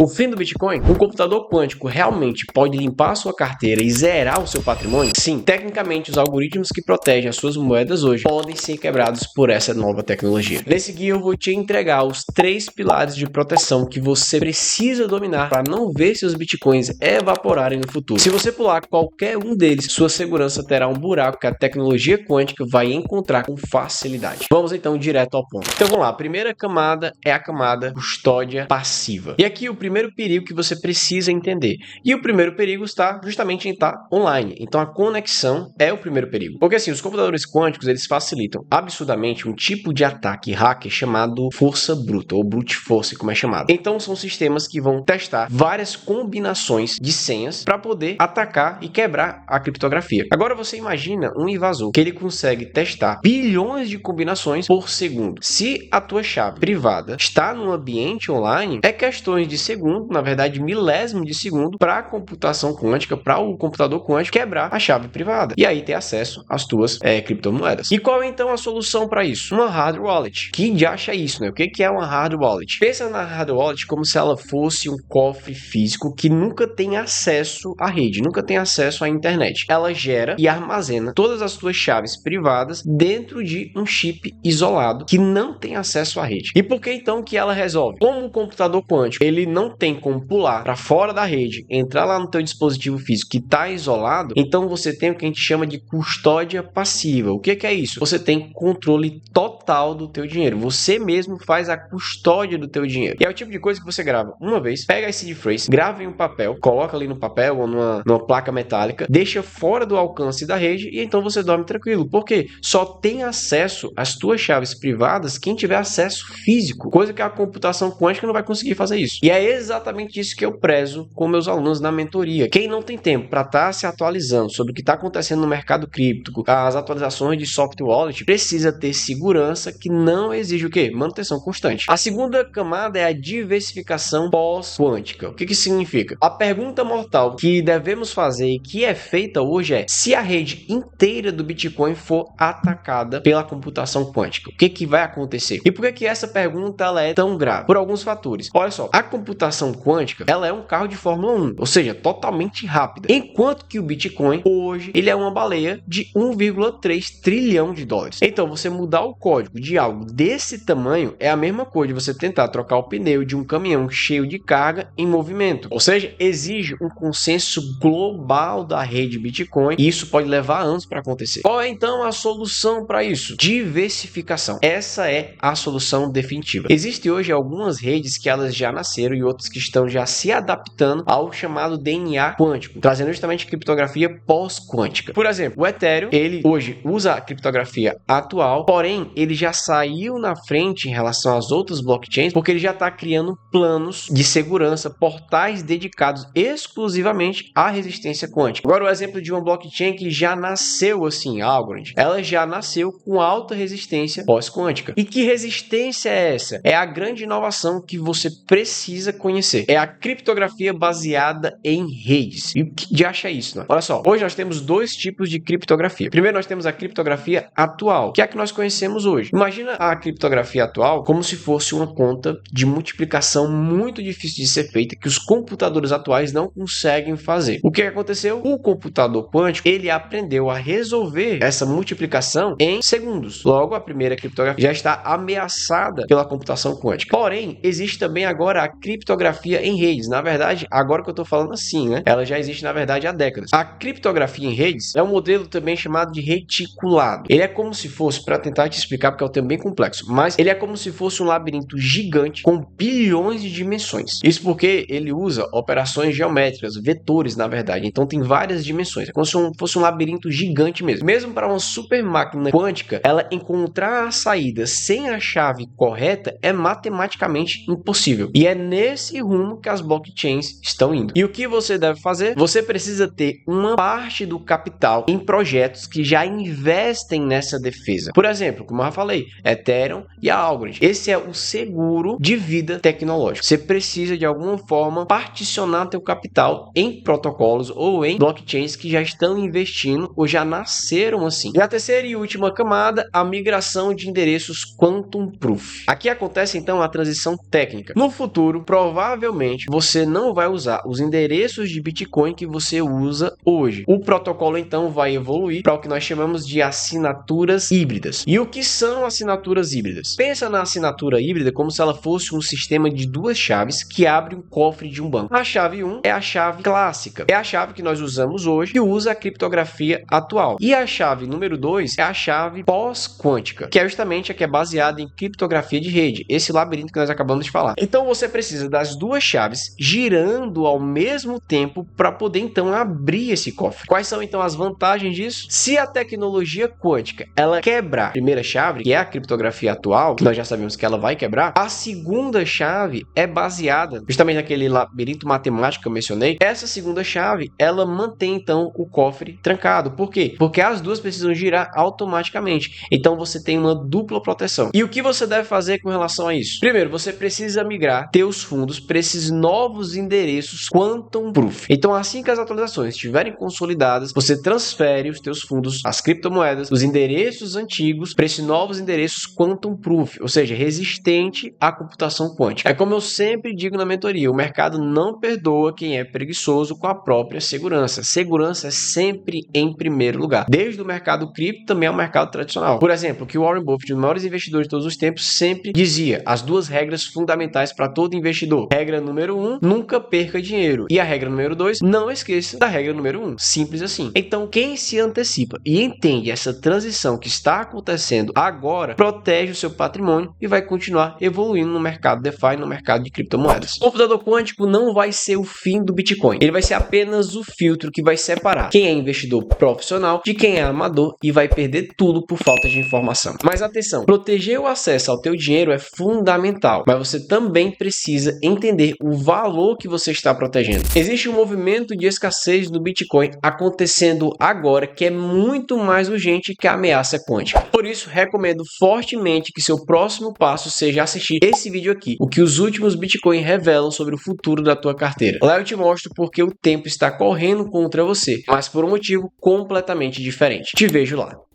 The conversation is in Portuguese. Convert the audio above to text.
O fim do Bitcoin? Um computador quântico realmente pode limpar a sua carteira e zerar o seu patrimônio? Sim, tecnicamente os algoritmos que protegem as suas moedas hoje podem ser quebrados por essa nova tecnologia. Nesse guia eu vou te entregar os 3 pilares de proteção que você precisa dominar para não ver seus Bitcoins evaporarem no futuro. Se você pular qualquer um deles, sua segurança terá um buraco que a tecnologia quântica vai encontrar com facilidade. Vamos então direto ao ponto. Então vamos lá, a primeira camada é a camada custódia passiva. E aqui o primeiro perigo que você precisa entender. E o primeiro perigo está justamente em estar online. Então a conexão é o primeiro perigo. Porque assim, os computadores quânticos, eles facilitam absurdamente um tipo de ataque hacker chamado força bruta, ou brute force, como é chamado. Então são sistemas que vão testar várias combinações de senhas para poder atacar e quebrar a criptografia. Agora você imagina um invasor que ele consegue testar bilhões de combinações por segundo. Se a tua chave privada está num ambiente online, é questões de segundo, na verdade milésimo de segundo, para a computação quântica, para o computador quântico quebrar a chave privada e aí ter acesso às tuas criptomoedas. E qual é então a solução para isso? Uma hard wallet. Que acha isso, né? O que é uma hard wallet? Pensa na hard wallet como se ela fosse um cofre físico que nunca tem acesso à rede, nunca tem acesso à internet. Ela gera e armazena todas as tuas chaves privadas dentro de um chip isolado que não tem acesso à rede. E por que então que ela resolve? Como o computador quântico, ele não tem como pular para fora da rede, entrar lá no teu dispositivo físico que está isolado, então você tem o que a gente chama de custódia passiva. O que é isso? Você tem controle total do teu dinheiro. Você mesmo faz a custódia do teu dinheiro. E é o tipo de coisa que você grava uma vez, pega esse seed phrase, grava em um papel, coloca ali no papel ou numa placa metálica, deixa fora do alcance da rede e então você dorme tranquilo. Por quê? Só tem acesso às tuas chaves privadas quem tiver acesso físico, coisa que a computação quântica não vai conseguir fazer isso. E é exatamente isso que eu prezo com meus alunos na mentoria. Quem não tem tempo para estar se atualizando sobre o que está acontecendo no mercado cripto, as atualizações de soft wallet, precisa ter segurança que não exige o quê? Manutenção constante. A segunda camada é a diversificação pós-quântica. O que significa? A pergunta mortal que devemos fazer e que é feita hoje é: se a rede inteira do Bitcoin for atacada pela computação quântica, o que vai acontecer? E por que essa pergunta ela é tão grave? Por alguns fatores. Olha só, a computação quântica, ela é um carro de Fórmula 1, ou seja, totalmente rápida. Enquanto que o Bitcoin, hoje, ele é uma baleia de 1,3 trilhão de dólares. Então, você mudar o código de algo desse tamanho é a mesma coisa de você tentar trocar o pneu de um caminhão cheio de carga em movimento. Ou seja, exige um consenso global da rede Bitcoin e isso pode levar anos para acontecer. Qual é então a solução para isso? Diversificação. Essa é a solução definitiva. Existem hoje algumas redes que elas já nasceram e outras que estão já se adaptando ao chamado DNA quântico, trazendo justamente criptografia pós-quântica. Por exemplo, o Ethereum, ele hoje usa a criptografia atual, porém ele já saiu na frente em relação às outras blockchains, porque ele já está criando planos de segurança, portais dedicados exclusivamente à resistência quântica. Agora, o exemplo de uma blockchain que já nasceu assim, a Algorand, ela já nasceu com alta resistência pós-quântica. E que resistência é essa? É a grande inovação que você precisa conhecer. É a criptografia baseada em redes. E o que acha isso, né? Olha só, hoje nós temos 2 tipos de criptografia. Primeiro, nós temos a criptografia atual, que é a que nós conhecemos hoje. Imagina a criptografia atual como se fosse uma conta de multiplicação muito difícil de ser feita, que os computadores atuais não conseguem fazer. O que aconteceu? O computador quântico, ele aprendeu a resolver essa multiplicação em segundos. Logo, a primeira criptografia já está ameaçada pela computação quântica. Porém, existe também agora a criptografia em redes. Na verdade, agora que eu estou falando assim, né? Ela já existe, na verdade, há décadas. A criptografia em redes é um modelo também chamado de reticulado. Ele é como se fosse, para tentar te explicar, porque é um termo bem complexo, mas ele é como se fosse um labirinto gigante com bilhões de dimensões. Isso porque ele usa operações geométricas, vetores, na verdade. Então tem várias dimensões. É como se fosse um labirinto gigante mesmo. Mesmo para uma super máquina quântica, ela encontrar a saída sem a chave correta é matematicamente impossível. E é nesse rumo que as blockchains estão indo. E o que você deve fazer? Você precisa ter uma parte do capital em projetos que já investem nessa defesa. Por exemplo, como eu já falei, Ethereum e a Algorand. Esse é o seguro de vida tecnológico. Você precisa de alguma forma particionar teu capital em protocolos ou em blockchains que já estão investindo ou já nasceram assim. E a terceira e última camada, a migração de endereços Quantum Proof. Aqui acontece então a transição técnica. No futuro, provavelmente provavelmente você não vai usar os endereços de Bitcoin que você usa hoje. O protocolo então vai evoluir para o que nós chamamos de assinaturas híbridas. E o que são assinaturas híbridas? Pensa na assinatura híbrida como se ela fosse um sistema de duas chaves que abre um cofre de um banco. A chave 1 é a chave clássica, é a chave que nós usamos hoje, que usa a criptografia atual. E a chave número 2 é a chave pós-quântica, que é justamente a que é baseada em criptografia de rede, esse labirinto que nós acabamos de falar. Então você precisa das duas chaves girando ao mesmo tempo para poder então abrir esse cofre. Quais são então as vantagens disso? Se a tecnologia quântica ela quebrar a primeira chave, que é a criptografia atual, que nós já sabemos que ela vai quebrar, a segunda chave é baseada justamente naquele labirinto matemático que eu mencionei. Essa segunda chave ela mantém então o cofre trancado. Por quê? Porque as duas precisam girar automaticamente. Então você tem uma dupla proteção. E o que você deve fazer com relação a isso? Primeiro, você precisa migrar teus fundos para esses novos endereços Quantum Proof. Então, assim que as atualizações estiverem consolidadas, você transfere os teus fundos, as criptomoedas, os endereços antigos para esses novos endereços Quantum Proof, ou seja, resistente à computação quântica. É como eu sempre digo na mentoria, o mercado não perdoa quem é preguiçoso com a própria segurança. Segurança é sempre em primeiro lugar. Desde o mercado cripto também ao mercado tradicional. Por exemplo, que o Warren Buffett, um dos maiores investidores de todos os tempos, sempre dizia as duas regras fundamentais para todo investidor. Regra número 1, nunca perca dinheiro. E a regra número 2, não esqueça da regra número 1. Simples assim. Então, quem se antecipa e entende essa transição que está acontecendo agora, protege o seu patrimônio e vai continuar evoluindo no mercado DeFi, no mercado de criptomoedas. O computador quântico não vai ser o fim do Bitcoin. Ele vai ser apenas o filtro que vai separar quem é investidor profissional de quem é amador e vai perder tudo por falta de informação. Mas atenção, proteger o acesso ao teu dinheiro é fundamental, mas você também precisa entender o valor que você está protegendo. Existe um movimento de escassez do Bitcoin acontecendo agora que é muito mais urgente que a ameaça quântica. Por isso, recomendo fortemente que seu próximo passo seja assistir esse vídeo aqui, o que os últimos Bitcoin revelam sobre o futuro da tua carteira. Lá eu te mostro porque o tempo está correndo contra você, mas por um motivo completamente diferente. Te vejo lá.